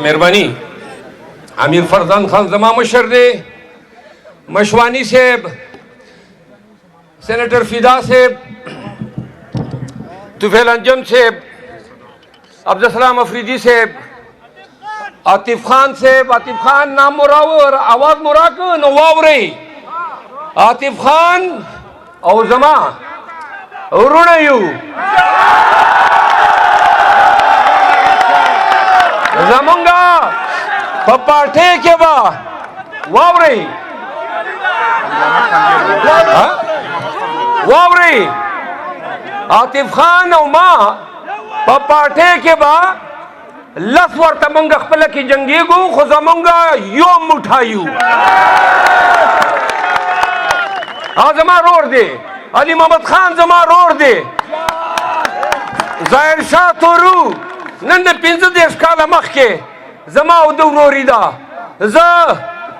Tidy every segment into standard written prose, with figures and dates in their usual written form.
मेहरबानी आमिर फरजान खान जमा मशर ने मशवानी साहब, सेनेटर फिदा साहब, तुफैल अंजम साहब, अब्दुल सलाम अफरीदी साहब, आतिफ खान साहब, आतिफ खान नाम मुरावर आवाज मुराक नवावरे आतिफ खान और जमा रुणयू जमुंगा पपाठे के बा वावरे वावरे आतिफ खान और माँ पपाठे के बा लस वर तमंग खपल की जंगी गो खुजमंगा योम उठायू जमा रोड दे अली मोहम्मद खान जमा रोड दे जाहिर शाह तोरू नन पिंज देश काला मख के जमा उदो नोरीदा ज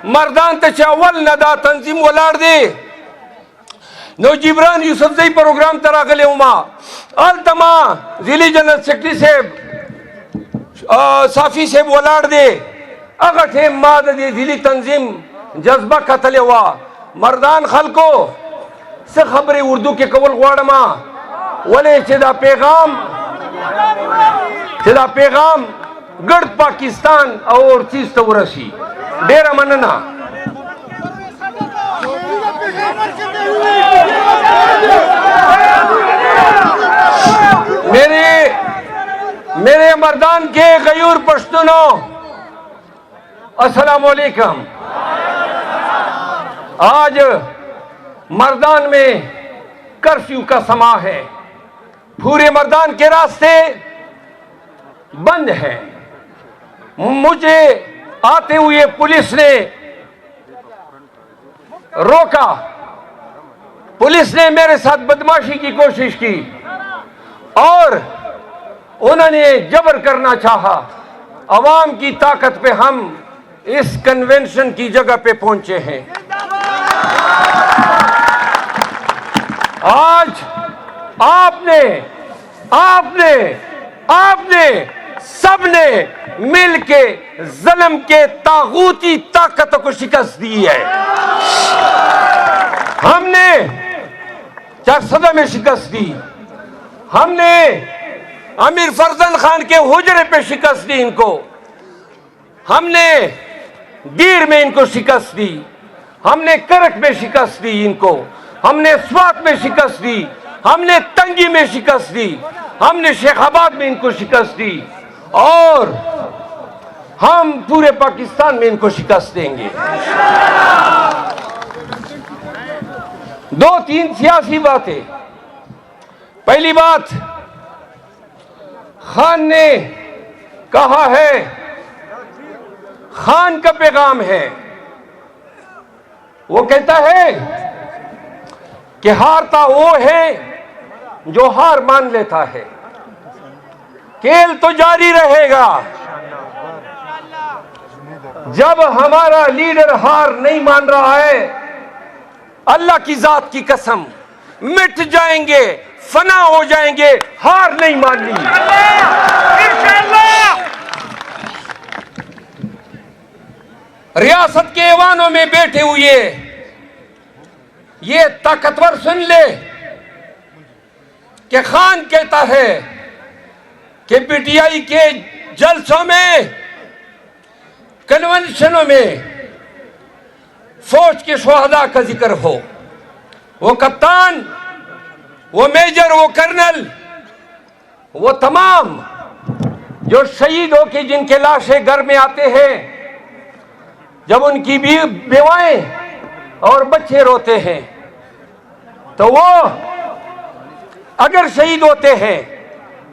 मर्दान ते चावल नदा तंजीम वलाड़ दे नो जिब्रान यूसुफ जई प्रोग्राम तरा गले उमा अल तमा जिली जनरल सेक्रेटरी साहब साफी साहब वलाड़ दे अगर थे माद दे जिली तंजीम जज्बा कतले हुआ मर्दान खलको से खबरें उर्दू के कबल ग्वाड़मा वले चिदा पैगाम गढ़ पाकिस्तान और चीज तवरसी डेरा मनना मेरे मर्दान के गयूर पश्तूनों अस्सलाम वालेकुम। आज मर्दान में कर्फ्यू का समा है, पूरे मर्दान के रास्ते बंद हैं। मुझे आते हुए पुलिस ने रोका, पुलिस ने मेरे साथ बदमाशी की कोशिश की और उन्होंने जबर करना चाहा। अवाम की ताकत पे हम इस कन्वेंशन की जगह पे पहुंचे हैं। आज आपने सबने मिलके ज़ल्म के तागूती ताकत को शिकस्त दी है। हमने चारसदा में शिकस्त दी, हमने आमिर फरजान खान के हुजरे पे शिकस्त दी इनको, हमने दीर में इनको शिकस्त दी, हमने करक में शिकस्त दी इनको, हमने स्वात में शिकस्त दी, हमने तंगी में शिकस्त दी, हमने शेखाबाद में इनको शिकस्त दी और हम पूरे पाकिस्तान में इनको शिकस्त देंगे। दो तीन सियासी बातें। पहली बात, खान ने कहा है, खान का पैगाम है, वो कहता है कि हारता वो है जो हार मान लेता है। खेल तो जारी रहेगा। जब हमारा लीडर हार नहीं मान रहा है, अल्लाह की जात की कसम मिट जाएंगे, फना हो जाएंगे, हार नहीं माननी। रियासत के ऐवानों में बैठे हुए ये ताकतवर सुन ले कि खान कहता है कि पीटीआई के जलसों में, कन्वेंशनों में फौज के शोहदा का जिक्र हो, वो कप्तान, वो मेजर, वो कर्नल, वो तमाम जो शहीद होके जिनके लाशें घर में आते हैं, जब उनकी बेवाएं और बच्चे रोते हैं, तो वो अगर शहीद होते हैं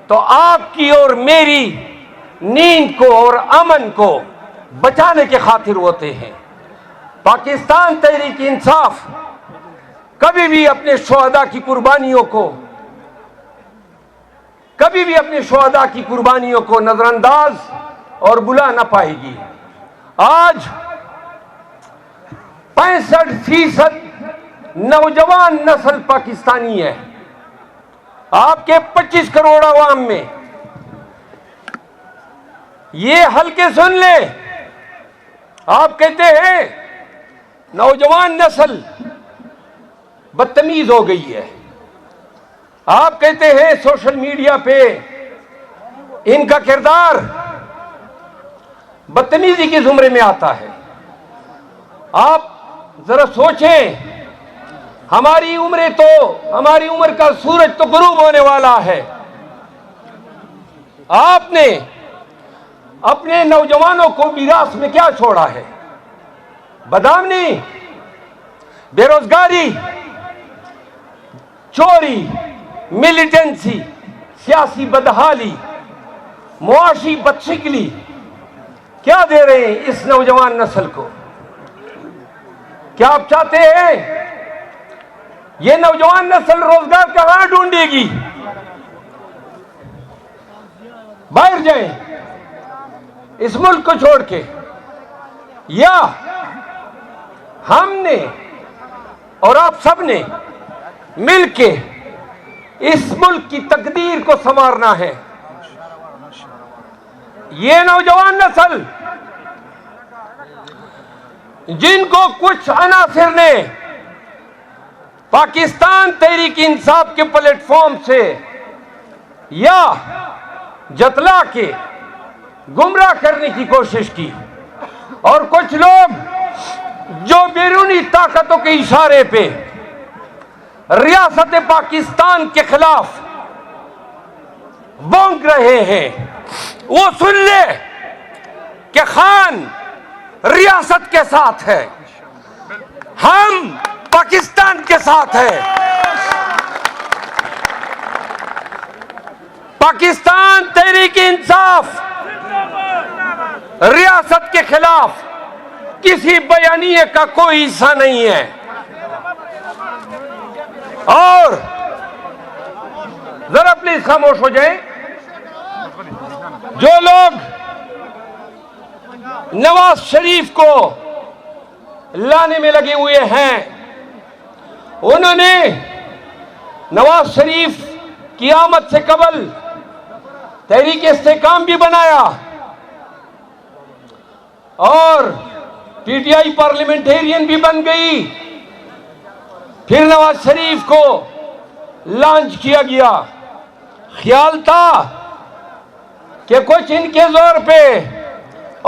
तो आपकी और मेरी नींद को और अमन को बचाने के खातिर होते हैं। पाकिस्तान तहरीक इंसाफ कभी भी अपने शोहदा की कुर्बानियों को नजरअंदाज और बुला ना पाएगी। आज 65% नौजवान नस्ल पाकिस्तानी है। आपके 25 करोड़ आवाम में ये हल्के सुन ले। आप कहते हैं नौजवान नस्ल बदतमीज हो गई है। आप कहते हैं सोशल मीडिया पे इनका किरदार बदतमीजी के जुमरे में आता है। आप जरा सोचें, हमारी उम्र का सूरज तो गुरूब होने वाला है। आपने अपने नौजवानों को विरासत में क्या छोड़ा है? बदनामी, बेरोजगारी, चोरी, मिलिटेंसी, सियासी बदहाली, मुआशी बदशकली क्या दे रहे हैं इस नौजवान नस्ल को? क्या आप चाहते हैं ये नौजवान नस्ल रोजगार कहां ढूंढेगी? बाहर जाएं इस मुल्क को छोड़ के, या हमने और आप सबने मिलके इस मुल्क की तकदीर को संवारना है। ये नौजवान नस्ल जिनको कुछ अनासिर ने पाकिस्तान तहरीक इंसाफ के प्लेटफॉर्म से या जतला के गुमराह करने की कोशिश की, और कुछ लोग जो बैरूनी ताकतों के इशारे पे रियासत पाकिस्तान के खिलाफ भौंक रहे हैं, वो सुन ले कि खान रियासत के साथ है, हम पाकिस्तान के साथ है। पाकिस्तान तहरीक इंसाफ रियासत के खिलाफ किसी बयानिए का कोई हिस्सा नहीं है। और जरा प्लीज खामोश हो जाएं। जो लोग नवाज शरीफ को लाने में लगे हुए हैं, उन्होंने नवाज शरीफ की आमद से कबल तहरीक इस्तेकाम भी बनाया और पीटीआई पार्लियामेंटेरियन भी बन गई। फिर नवाज शरीफ को लॉन्च किया गया। ख्याल था कि कुछ इनके जोर पे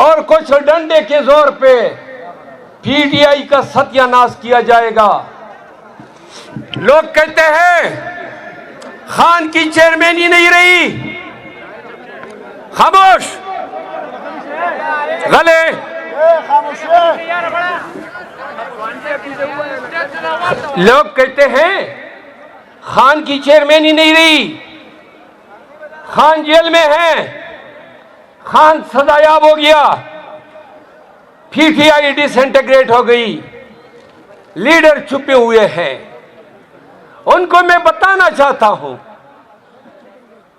और कुछ डंडे के जोर पे पीटीआई का सत्यानाश किया जाएगा। लोग कहते हैं खान की चेयरमैनी नहीं रही। खामोश, गले लोग कहते हैं खान की चेयरमैनी नहीं रही, खान जेल में है, खान सजायाब हो गया, पीटीआई डिसइंटीग्रेट हो गई, लीडर छुपे हुए हैं। उनको मैं बताना चाहता हूं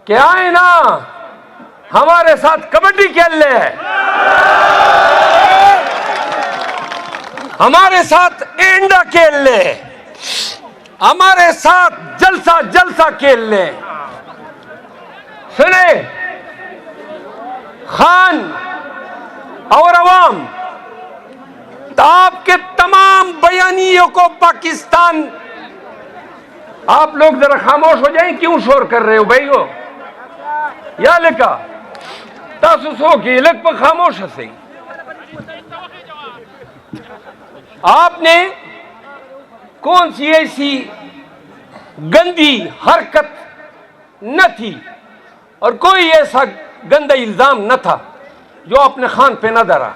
कि आए ना हमारे साथ कबड्डी खेल ले, हमारे साथ एंडा खेल ले, हमारे साथ जलसा खेल ले। सुने, खान और अवाम आपके तमाम बयानियों को पाकिस्तान, आप लोग जरा खामोश हो जाएं। क्यों शोर कर रहे हो भाई? हो या लिखा तासुसो की लग पर खामोश है। आपने कौन सी ऐसी गंदी हरकत न थी और कोई ऐसा गंदा इल्जाम न था जो आपने खान पे न धरा।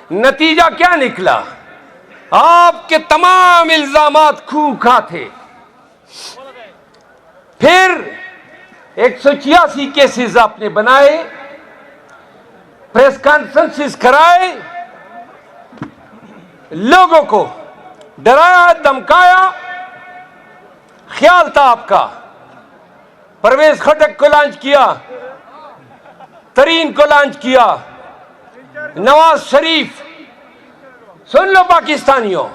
नतीजा क्या निकला? आपके तमाम इल्जामात खूखा थे। फिर 186 केसेस आपने बनाए, प्रेस कॉन्फ्रेंसेस कराए, लोगों को डराया, धमकाया। ख्याल था आपका परवेज खटक को लॉन्च किया, तरीन को लॉन्च किया, नवाज शरीफ। सुन लो पाकिस्तानियों,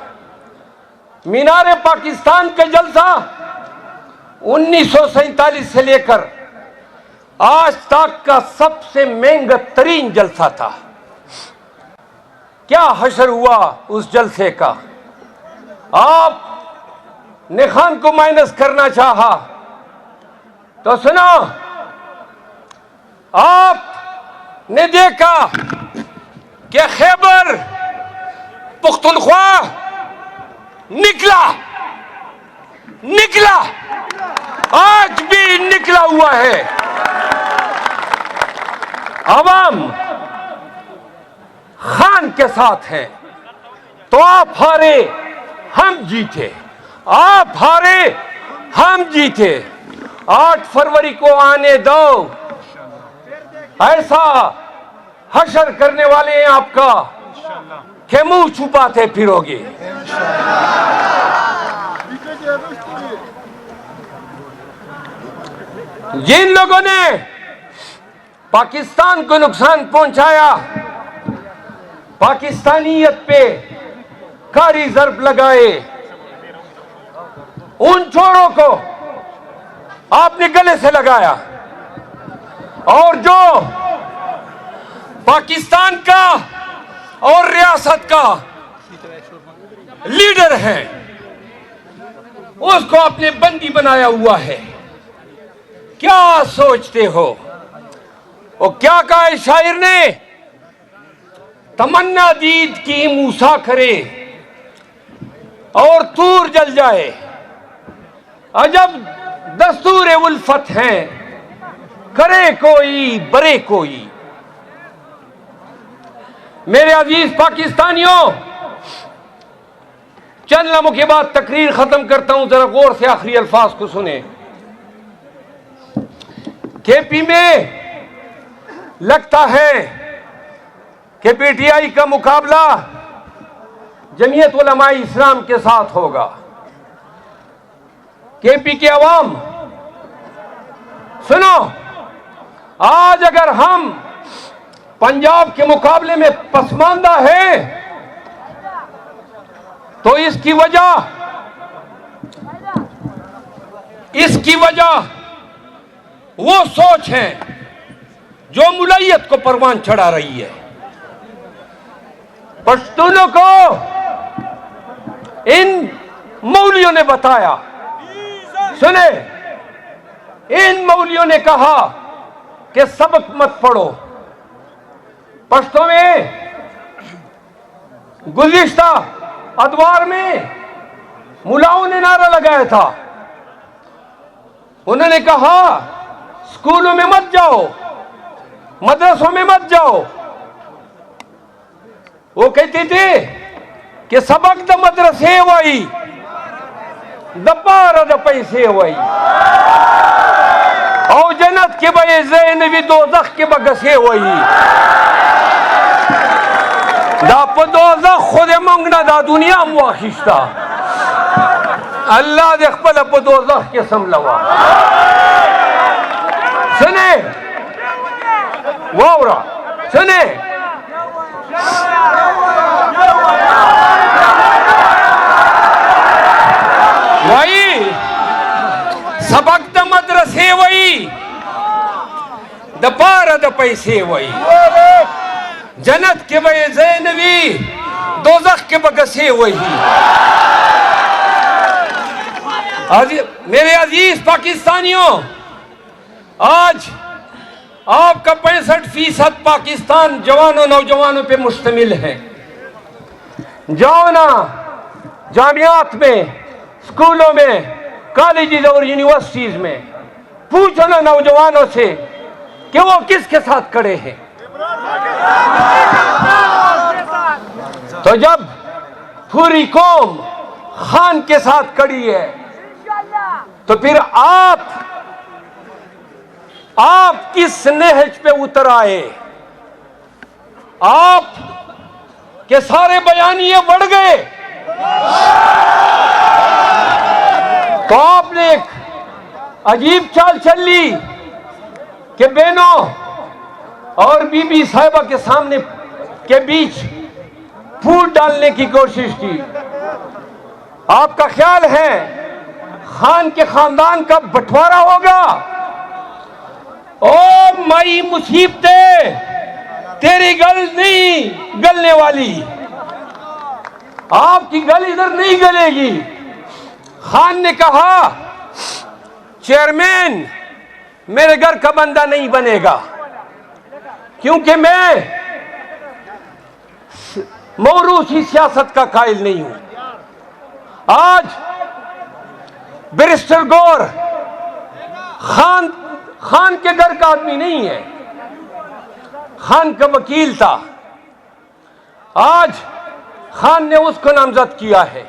मीनारे पाकिस्तान का जलसा 1947 से लेकर आज तक का सबसे महंगा तरीन जलसा था। क्या हशर हुआ उस जलसे का। आप ने खान को माइनस करना चाहा तो सुनो, आप ने देखा कि खैबर पुख्तनख्वा निकला, आज भी निकला हुआ है। अवाम खान के साथ हैं, तो आप हारे हम जीते, आप हारे हम जीते। 8 फरवरी को आने दो, ऐसा हशर करने वाले हैं आपका कि मुंह छुपाते फिरोगे। जिन लोगों ने पाकिस्तान को नुकसान पहुंचाया, पाकिस्तानियत पे कारी ज़र्ब लगाए, उन चोरों को आपने गले से लगाया। और जो पाकिस्तान का और रियासत का लीडर है, उसको आपने बंदी बनाया हुआ है। क्या सोचते हो? और क्या कहा है शायर ने? तमन्ना दीद की मूसा करे और तूर जल जाए, अजब दस्तूर उल्फत है, करे कोई बरे कोई। मेरे अजीज पाकिस्तानियों, चंद लम्हों के बाद तकरीर खत्म करता हूं, जरा गौर से आखिरी अल्फाज को सुने। केपी में लगता है कि पीटीआई का मुकाबला जमीयत उलमाए इस्लाम के साथ होगा। केपी के अवाम सुनो, आज अगर हम पंजाब के मुकाबले में पसमानदा है तो इसकी वजह वो सोच है जो मुलैयत को परवान चढ़ा रही है। पश्तूनों को इन मौलियों ने बताया, सुने, इन मौलियों ने कहा कि सबक मत पढ़ो। पश्तो में गुज़िश्ता अदवार में मुलाओं ने नारा लगाया था, उन्होंने कहा स्कूलों में मत जाओ, मदरसों में मत जाओ। वो कहते थे कि सबक द मदरसे वही दब्बार द पैसे वही और जन्नत के बे ज़ैन भी दोज़ख के बगसे वही दा दोज़ख खुद मंगना दा दुनिया मुआखिश्ता अल्लाह दे खपल दोज़ख के समलवा। सुने वावरा, सुने, वही सबक द मदरसे वही द पार द पैसे वही जन्नत के बे ज़ैनवी दोज़ख के बगसे वही। मेरे अजीज पाकिस्तानियों, आज आपका 65% पाकिस्तान जवानों नौजवानों पे मुश्तमिल है। जाओ ना जामियात में, स्कूलों में, कॉलेजेस और यूनिवर्सिटीज में, पूछो ना नौजवानों से कि वो किसके साथ खड़े हैं। तो जब पूरी कौम खान के साथ खड़ी है तो फिर आप किस नहज पे उतर आए? आप के सारे बयानिए बढ़ गए तो आपने एक अजीब चाल चल ली कि बहनों और बीबी साहिबा के सामने के बीच फूट डालने की कोशिश की। आपका ख्याल है खान के खानदान का बंटवारा होगा? ओ माई मुसीबतें तेरी गल नहीं गलने वाली, आपकी गल इधर नहीं गलेगी। खान ने कहा चेयरमैन मेरे घर का बंदा नहीं बनेगा, क्योंकि मैं मौरूसी सियासत का कायल नहीं हूं। आज बैरिस्टर गौर खान के घर का आदमी नहीं है, खान का वकील था। आज खान ने उसको नामजद किया है।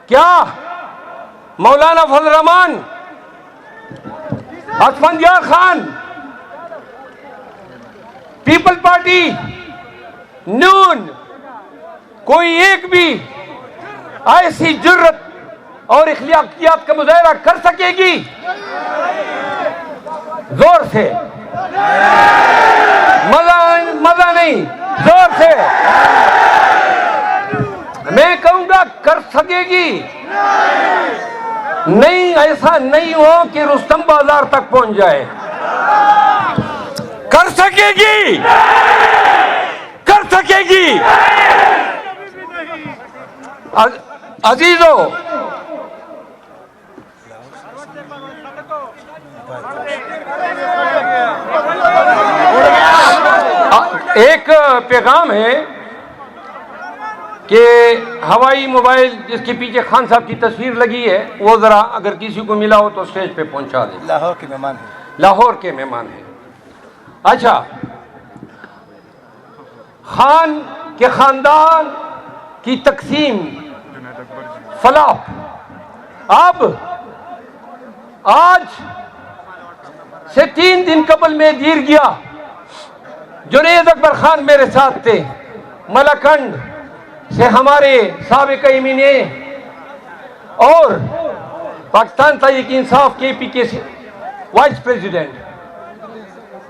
क्या मौलाना फजल रहमान, असफंदियार खान, पीपल पार्टी, नून, कोई एक भी ऐसी जुर्रत और इख्तियात का मुजाहरा कर सकेगी? जोर से, मजा नहीं, जोर से मैं कहूंगा, कर सकेगी? नहीं, ऐसा नहीं हो कि रुस्तम बाजार तक पहुंच जाए। कर सकेगी, कर सकेगी। अजीजों, एक पैगाम है कि हवाई मोबाइल जिसके पीछे खान साहब की तस्वीर लगी है, वो जरा अगर किसी को मिला हो तो स्टेज पे पहुंचा दे। लाहौर के मेहमान हैं। लाहौर के मेहमान हैं। अच्छा, खान के खानदान की तकसीम फलाह अब आज से 3 दिन कबल में दीर गया। जुनैद अकबर खान मेरे साथ थे। मलाकंड से हमारे साबिक एमएनए और पाकिस्तान तहरीक इंसाफ KPK से वाइस प्रेसिडेंट,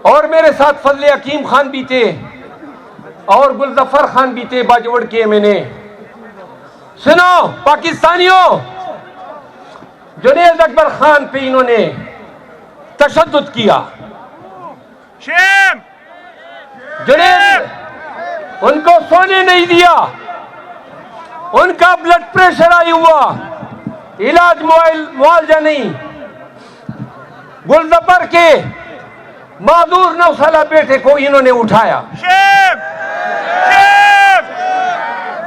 और मेरे साथ फजल हकीम खान भी थे और गुलजफर खान भी थे, बाजवड़ के एमएनए। सुनो पाकिस्तानियों, जुनैद अकबर खान पे इन्होंने तशद्दुद किया। जुनैद उनको सोने नहीं दिया, उनका ब्लड प्रेशर हाई हुआ, इलाज मुआवजा नहीं। गुलजफर के माजूर 9 साल बेटे को इन्होंने उठाया।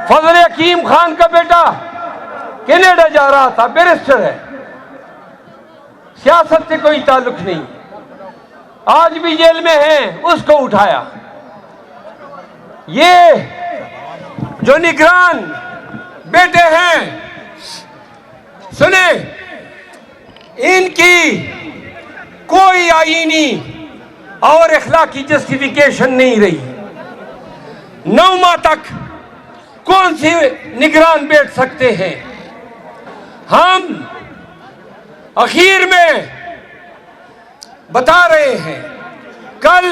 फजल हकीम खान का बेटा कनाडा जा रहा था, बैरिस्टर है, सियासत से कोई ताल्लुक नहीं, आज भी जेल में है, उसको उठाया। ये जो निगरान बेटे हैं, सुने, इनकी कोई आईनी और इखलाकी जस्टिफिकेशन नहीं रही। 9 माह तक कौन सी निगरान बैठ सकते हैं? हम आखिर में बता रहे हैं, कल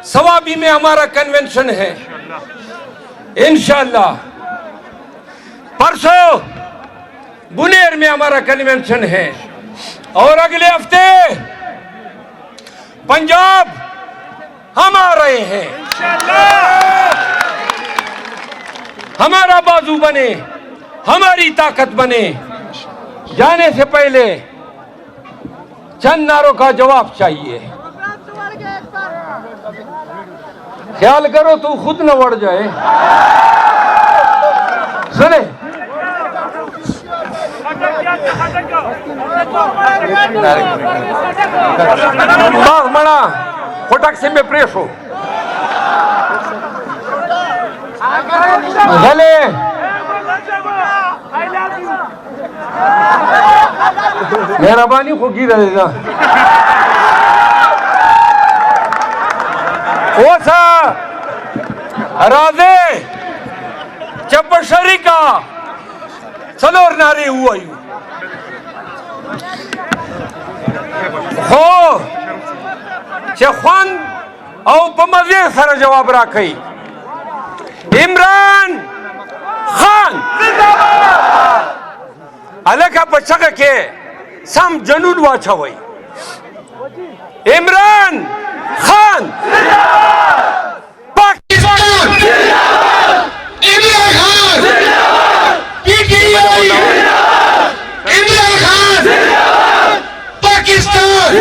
सवाबी में हमारा कन्वेंशन है इंशाअल्लाह, परसों बुनेर में हमारा कन्वेंशन है, और अगले हफ्ते पंजाब हम आ रहे हैं। हमारा बाजू बने, हमारी ताकत बने। जाने से पहले चंद नारों का जवाब चाहिए। ख्याल करो तू खुद न बढ़ जाए। सुने, मणा फटक से में प्रेस हो गले मेहरबानी को गिर देना। ओसा राजे चपशरी का सलोर नारी हुआ हो चखवान और बमजे सर जवाब राखी। इमरान खान अलग बच्चा के सम जनून वाचा हुई। Imran Khan Pakistan Imran Khan PTI Imran Khan Pakistan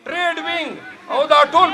red wing और द टोल